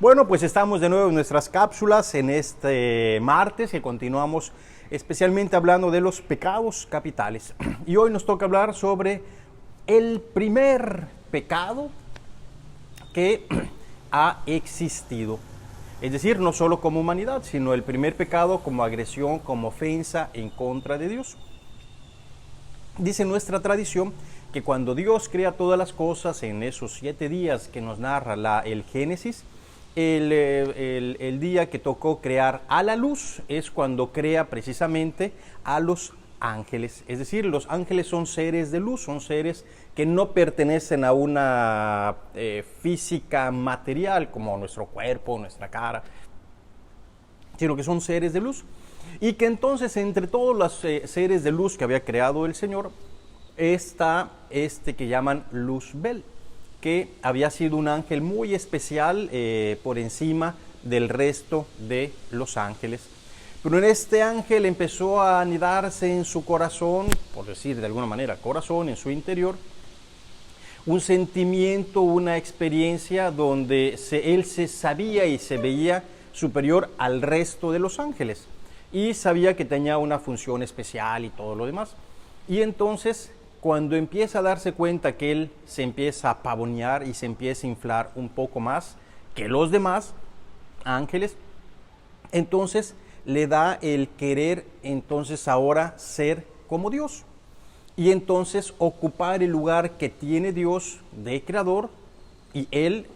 Bueno, pues estamos de nuevo en nuestras cápsulas en este martes que continuamos especialmente hablando de los pecados capitales. Y hoy nos toca hablar sobre el primer pecado que ha existido. Es decir, no solo como humanidad, sino el primer pecado como agresión, como ofensa en contra de Dios. Dice nuestra tradición que cuando Dios crea todas las cosas en esos 7 días que nos narra el Génesis, el día que tocó crear a la luz es cuando crea precisamente a los ángeles. Es decir, los ángeles son seres de luz, son seres que no pertenecen a una física material como nuestro cuerpo, nuestra cara, sino que son seres de luz. Y que entonces entre todos los seres de luz que había creado el Señor está que llaman Luzbel, que había sido un ángel muy especial por encima del resto de los ángeles. Pero en este ángel empezó a anidarse en su corazón, por decir de alguna manera corazón, en su interior, un sentimiento, una experiencia donde él se sabía y se veía superior al resto de los ángeles y sabía que tenía una función especial y todo lo demás. Y entonces, cuando empieza a darse cuenta que él se empieza a pavonear y se empieza a inflar un poco más que los demás ángeles, entonces le da el querer entonces ahora ser como Dios y entonces ocupar el lugar que tiene Dios de creador y él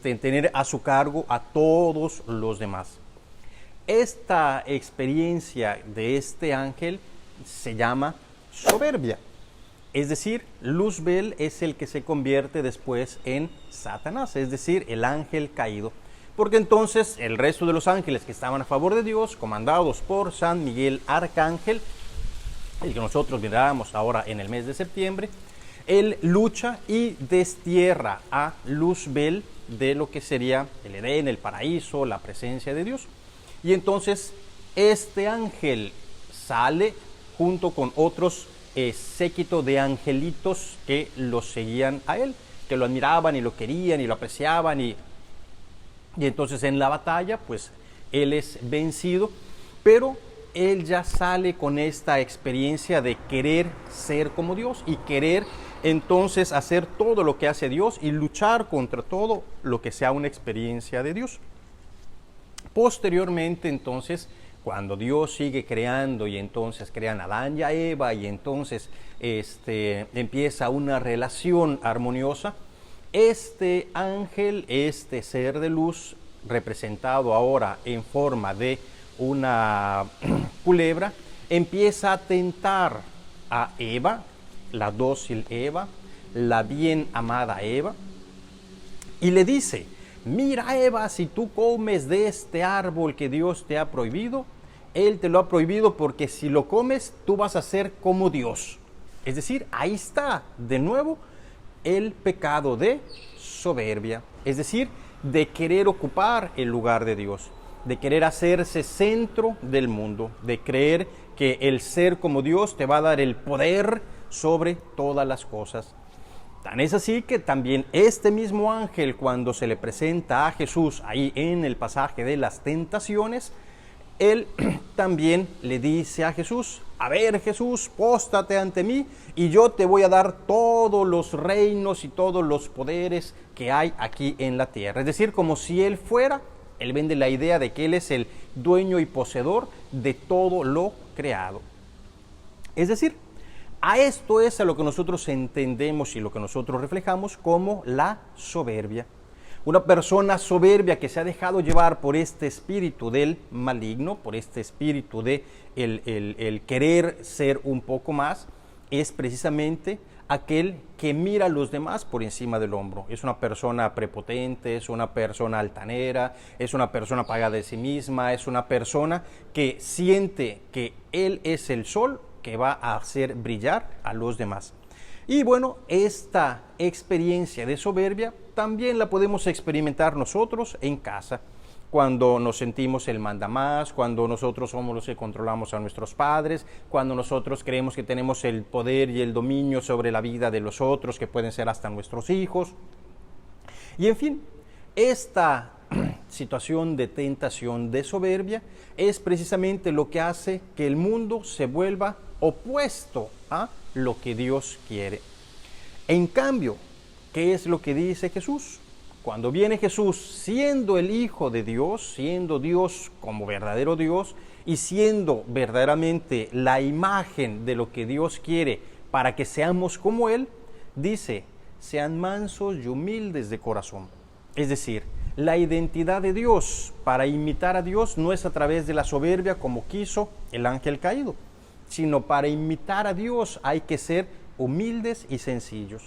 tener a su cargo a todos los demás. Esta experiencia de este ángel se llama soberbia. Es decir, Luzbel es el que se convierte después en Satanás, es decir, el ángel caído. Porque entonces el resto de los ángeles que estaban a favor de Dios, comandados por San Miguel Arcángel, el que nosotros miramos ahora en el mes de septiembre, él lucha y destierra a Luzbel de lo que sería el Edén, el paraíso, la presencia de Dios. Y entonces este ángel sale junto con otros séquito de angelitos que lo seguían a él, que lo admiraban y lo querían y lo apreciaban y entonces en la batalla pues él es vencido, pero él ya sale con esta experiencia de querer ser como Dios y querer entonces hacer todo lo que hace Dios y luchar contra todo lo que sea una experiencia de Dios. Posteriormente entonces, cuando Dios sigue creando y entonces crean a Adán y a Eva y entonces empieza una relación armoniosa, este ángel, este ser de luz, representado ahora en forma de una culebra, empieza a tentar a Eva, la dócil Eva, la bien amada Eva, y le dice: mira, Eva, si tú comes de este árbol que Dios te ha prohibido, Él te lo ha prohibido porque si lo comes, tú vas a ser como Dios. Es decir, ahí está de nuevo el pecado de soberbia. Es decir, de querer ocupar el lugar de Dios, de querer hacerse centro del mundo, de creer que el ser como Dios te va a dar el poder sobre todas las cosas. Tan es así que también este mismo ángel, cuando se le presenta a Jesús ahí en el pasaje de las tentaciones, él también le dice a Jesús: a ver, Jesús, póstrate ante mí y yo te voy a dar todos los reinos y todos los poderes que hay aquí en la tierra. Es decir, como si él fuera, él vende la idea de que él es el dueño y poseedor de todo lo creado. Es decir, a esto es a lo que nosotros entendemos y lo que nosotros reflejamos como la soberbia. Una persona soberbia que se ha dejado llevar por este espíritu del maligno, por este espíritu de el querer ser un poco más, es precisamente aquel que mira a los demás por encima del hombro. Es una persona prepotente, es una persona altanera, es una persona pagada de sí misma, es una persona que siente que él es el sol que va a hacer brillar a los demás. Y bueno, esta experiencia de soberbia también la podemos experimentar nosotros en casa, cuando nos sentimos el mandamás, cuando nosotros somos los que controlamos a nuestros padres, cuando nosotros creemos que tenemos el poder y el dominio sobre la vida de los otros, que pueden ser hasta nuestros hijos. Y en fin, esta situación de tentación, de soberbia, es precisamente lo que hace que el mundo se vuelva opuesto a lo que Dios quiere. En cambio, ¿qué es lo que dice Jesús? Cuando viene Jesús siendo el Hijo de Dios, siendo Dios como verdadero Dios y siendo verdaderamente la imagen de lo que Dios quiere para que seamos como Él, dice, sean mansos y humildes de corazón. Es decir, la identidad de Dios para imitar a Dios no es a través de la soberbia como quiso el ángel caído, sino para imitar a Dios hay que ser humildes y sencillos.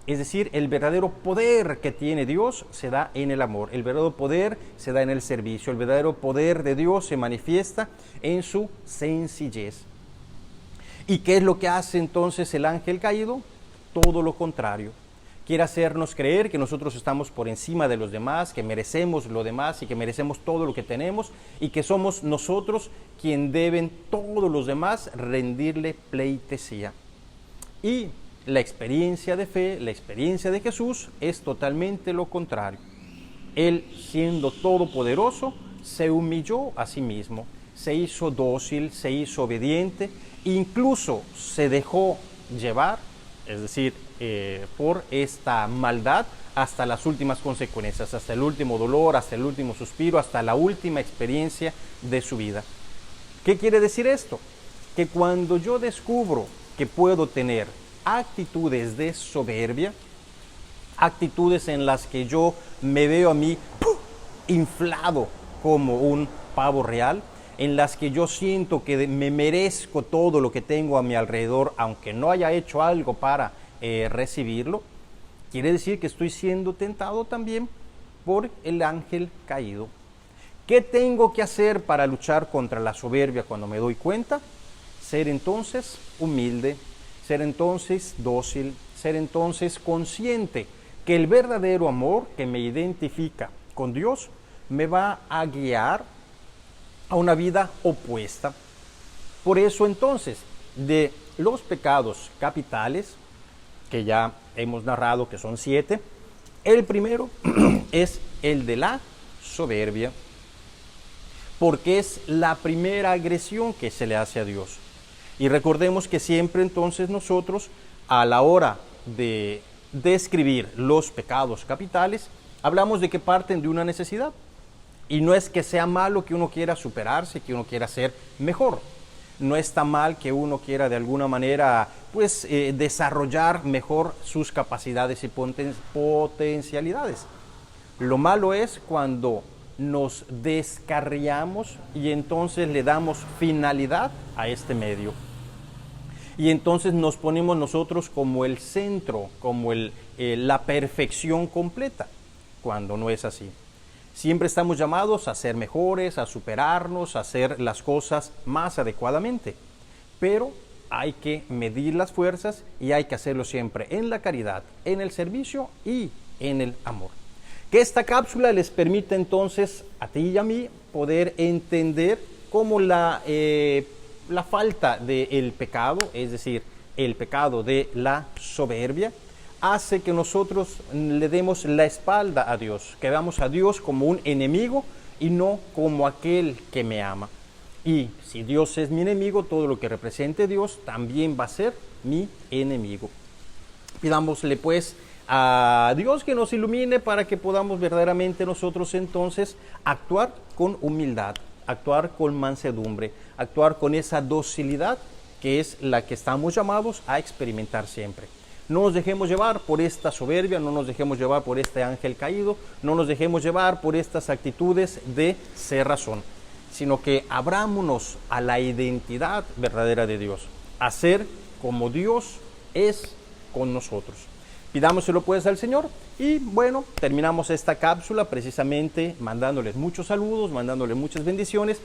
Es decir, el verdadero poder que tiene Dios se da en el amor, el verdadero poder se da en el servicio, el verdadero poder de Dios se manifiesta en su sencillez. ¿Y qué es lo que hace entonces el ángel caído? Todo lo contrario. Quiere hacernos creer que nosotros estamos por encima de los demás, que merecemos lo demás y que merecemos todo lo que tenemos y que somos nosotros quien deben todos los demás rendirle pleitesía. Y la experiencia de fe, la experiencia de Jesús es totalmente lo contrario. Él, siendo todopoderoso, se humilló a sí mismo, se hizo dócil, se hizo obediente, incluso se dejó llevar, es decir, por esta maldad hasta las últimas consecuencias, hasta el último dolor, hasta el último suspiro, hasta la última experiencia de su vida. ¿Qué quiere decir esto? Que cuando yo descubro que puedo tener actitudes de soberbia, actitudes en las que yo me veo a mí inflado como un pavo real, en las que yo siento que me merezco todo lo que tengo a mi alrededor, aunque no haya hecho algo para recibirlo, quiere decir que estoy siendo tentado también por el ángel caído. ¿Qué tengo que hacer para luchar contra la soberbia cuando me doy cuenta? Ser entonces humilde, ser entonces dócil, ser entonces consciente que el verdadero amor que me identifica con Dios me va a guiar a una vida opuesta. Por eso entonces, de los pecados capitales, que ya hemos narrado que son 7, el primero es el de la soberbia, porque es la primera agresión que se le hace a Dios. Y recordemos que siempre entonces nosotros, a la hora de describir los pecados capitales, hablamos de que parten de una necesidad. Y no es que sea malo que uno quiera superarse, que uno quiera ser mejor. No está mal que uno quiera de alguna manera desarrollar mejor sus capacidades y potencialidades. Lo malo es cuando nos descarriamos y entonces le damos finalidad a este medio. Y entonces nos ponemos nosotros como el centro, como la perfección completa, cuando no es así. Siempre estamos llamados a ser mejores, a superarnos, a hacer las cosas más adecuadamente. Pero hay que medir las fuerzas y hay que hacerlo siempre en la caridad, en el servicio y en el amor. Que esta cápsula les permita entonces a ti y a mí poder entender cómo la falta del pecado, es decir, el pecado de la soberbia, hace que nosotros le demos la espalda a Dios, que veamos a Dios como un enemigo y no como aquel que me ama. Y si Dios es mi enemigo, todo lo que represente Dios también va a ser mi enemigo. Pidámosle pues a Dios que nos ilumine para que podamos verdaderamente nosotros entonces actuar con humildad, actuar con mansedumbre, actuar con esa docilidad que es la que estamos llamados a experimentar siempre. No nos dejemos llevar por esta soberbia, no nos dejemos llevar por este ángel caído, no nos dejemos llevar por estas actitudes de cerrazón, sino que abrámonos a la identidad verdadera de Dios, a ser como Dios es con nosotros. Pidámoselo pues al Señor y bueno, terminamos esta cápsula precisamente mandándoles muchos saludos, mandándoles muchas bendiciones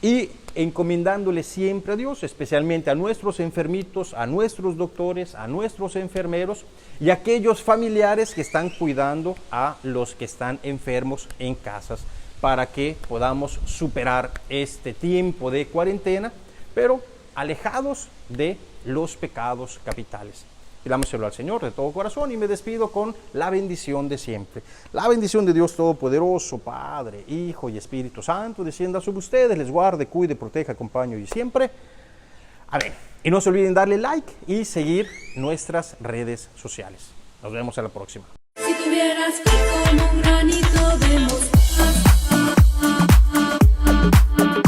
y encomendándole siempre a Dios, especialmente a nuestros enfermitos, a nuestros doctores, a nuestros enfermeros y a aquellos familiares que están cuidando a los que están enfermos en casas, para que podamos superar este tiempo de cuarentena, pero alejados de los pecados capitales. Pidámoselo al Señor de todo corazón y me despido con la bendición de siempre. La bendición de Dios Todopoderoso, Padre, Hijo y Espíritu Santo, descienda sobre ustedes, les guarde, cuide, proteja, acompañe y siempre. Amén. Y no se olviden darle like y seguir nuestras redes sociales. Nos vemos a la próxima. Si tuvieras pico